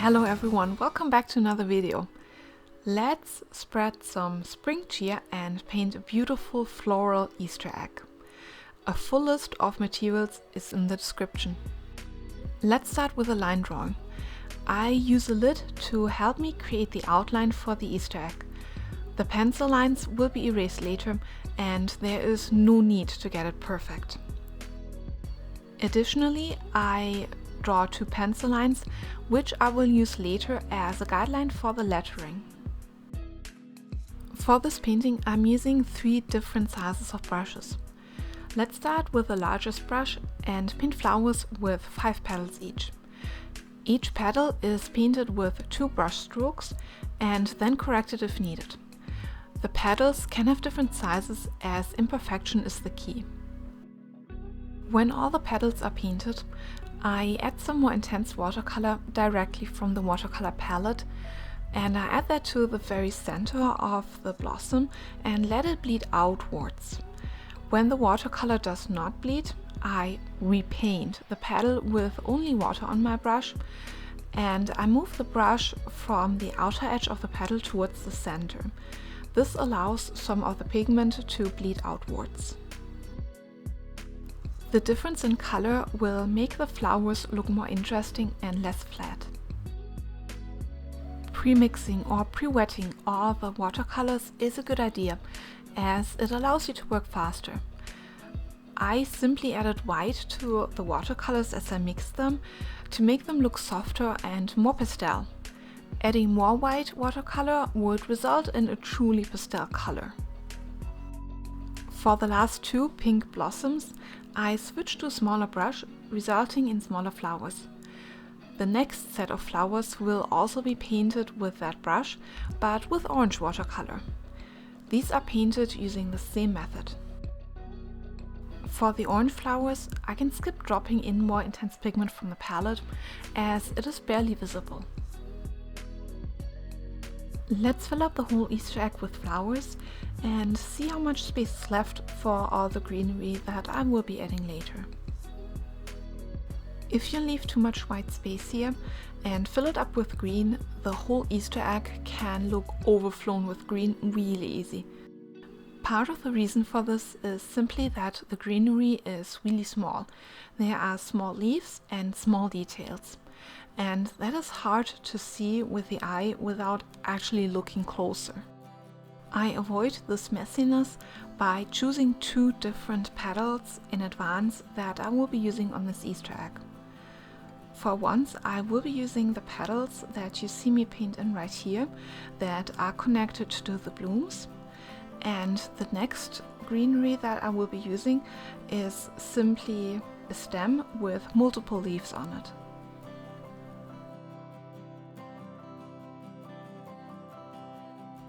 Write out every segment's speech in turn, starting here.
Hello everyone, welcome back to another video. Let's spread some spring cheer and paint a beautiful floral Easter egg. A full list of materials is in the description. Let's start with a line drawing. I use a lid to help me create the outline for the Easter egg. The pencil lines will be erased later and there is no need to get it perfect. Additionally, I draw two pencil lines, which I will use later as a guideline for the lettering. For this painting, I'm using 3 different sizes of brushes. Let's start with the largest brush and paint flowers with 5 petals each. Each petal is painted with 2 brush strokes and then corrected if needed. The petals can have different sizes as imperfection is the key. When all the petals are painted, I add some more intense watercolor directly from the watercolor palette, and I add that to the very center of the blossom and let it bleed outwards. When the watercolor does not bleed, I repaint the petal with only water on my brush, and I move the brush from the outer edge of the petal towards the center. This allows some of the pigment to bleed outwards. The difference in color will make the flowers look more interesting and less flat. Pre-mixing or pre-wetting all the watercolors is a good idea, as it allows you to work faster. I simply added white to the watercolors as I mixed them to make them look softer and more pastel. Adding more white watercolor would result in a truly pastel color. For the last 2 pink blossoms, I switched to a smaller brush, resulting in smaller flowers. The next set of flowers will also be painted with that brush, but with orange watercolor. These are painted using the same method. For the orange flowers, I can skip dropping in more intense pigment from the palette, as it is barely visible. Let's fill up the whole Easter egg with flowers and see how much space is left for all the greenery that I will be adding later. If you leave too much white space here and fill it up with green, the whole Easter egg can look overflown with green really easy. Part of the reason for this is simply that the greenery is really small. There are small leaves and small details. And that is hard to see with the eye without actually looking closer. I avoid this messiness by choosing 2 different petals in advance that I will be using on this Easter egg. For once, I will be using the petals that you see me paint in right here that are connected to the blooms. And the next greenery that I will be using is simply a stem with multiple leaves on it.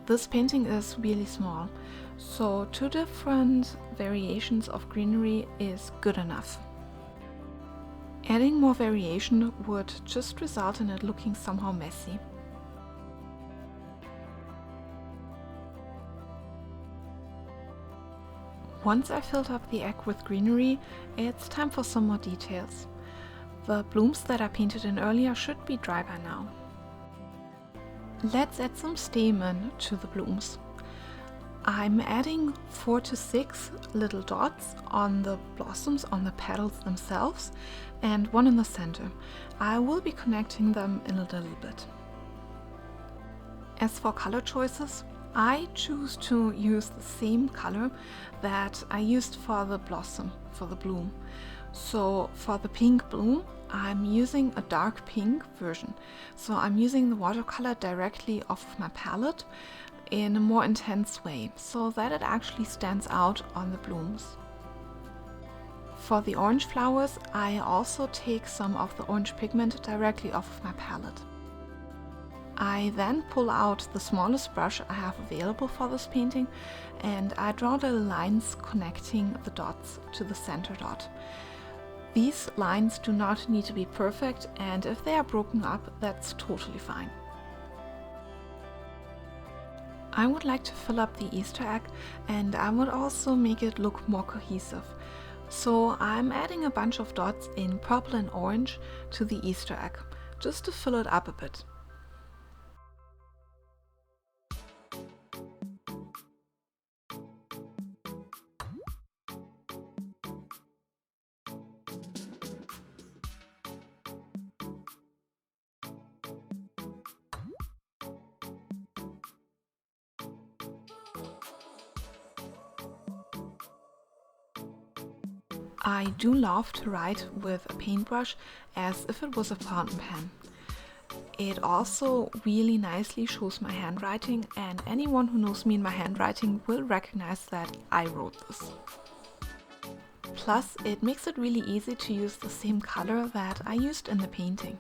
This painting is really small, so 2 different variations of greenery is good enough. Adding more variation would just result in it looking somehow messy. Once I filled up the egg with greenery, it's time for some more details. The blooms that I painted in earlier should be dry by now. Let's add some stamen to the blooms. I'm adding 4 to 6 little dots on the blossoms, on the petals themselves, and 1 in the center. I will be connecting them in a little bit. As for color choices, I choose to use the same color that I used for the blossom, for the bloom. So for the pink bloom, I'm using a dark pink version. So I'm using the watercolor directly off of my palette in a more intense way, so that it actually stands out on the blooms. For the orange flowers, I also take some of the orange pigment directly off of my palette. I then pull out the smallest brush I have available for this painting and I draw little lines connecting the dots to the center dot. These lines do not need to be perfect, and if they are broken up, that's totally fine. I would like to fill up the Easter egg, and I would also make it look more cohesive. So I'm adding a bunch of dots in purple and orange to the Easter egg, just to fill it up a bit. I do love to write with a paintbrush as if it was a fountain pen. It also really nicely shows my handwriting, and anyone who knows me in my handwriting will recognize that I wrote this. Plus, it makes it really easy to use the same color that I used in the painting.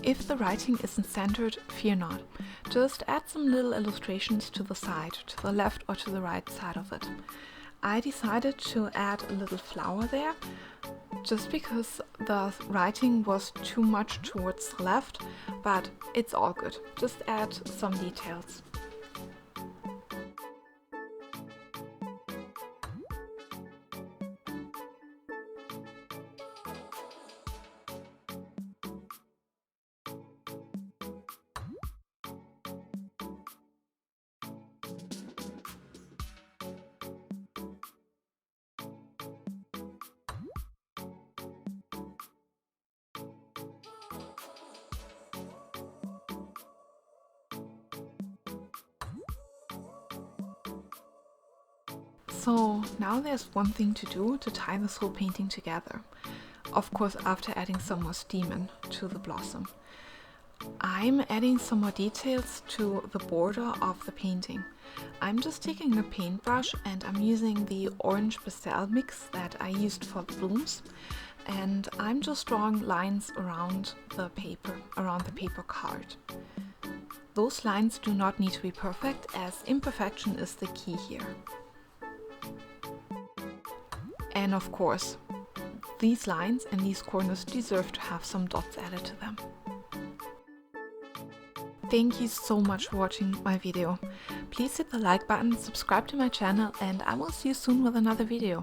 If the writing isn't centered, fear not. Just add some little illustrations to the side, to the left or to the right side of it. I decided to add a little flower there, just because the writing was too much towards the left, but it's all good. Just add some details. So now there's one thing to do to tie this whole painting together. Of course, after adding some more steam in to the blossom. I'm adding some more details to the border of the painting. I'm just taking a paintbrush and I'm using the orange pastel mix that I used for the blooms, and I'm just drawing lines around the paper card. Those lines do not need to be perfect, as imperfection is the key here. And of course, these lines and these corners deserve to have some dots added to them. Thank you so much for watching my video. Please hit the like button, subscribe to my channel, and I will see you soon with another video.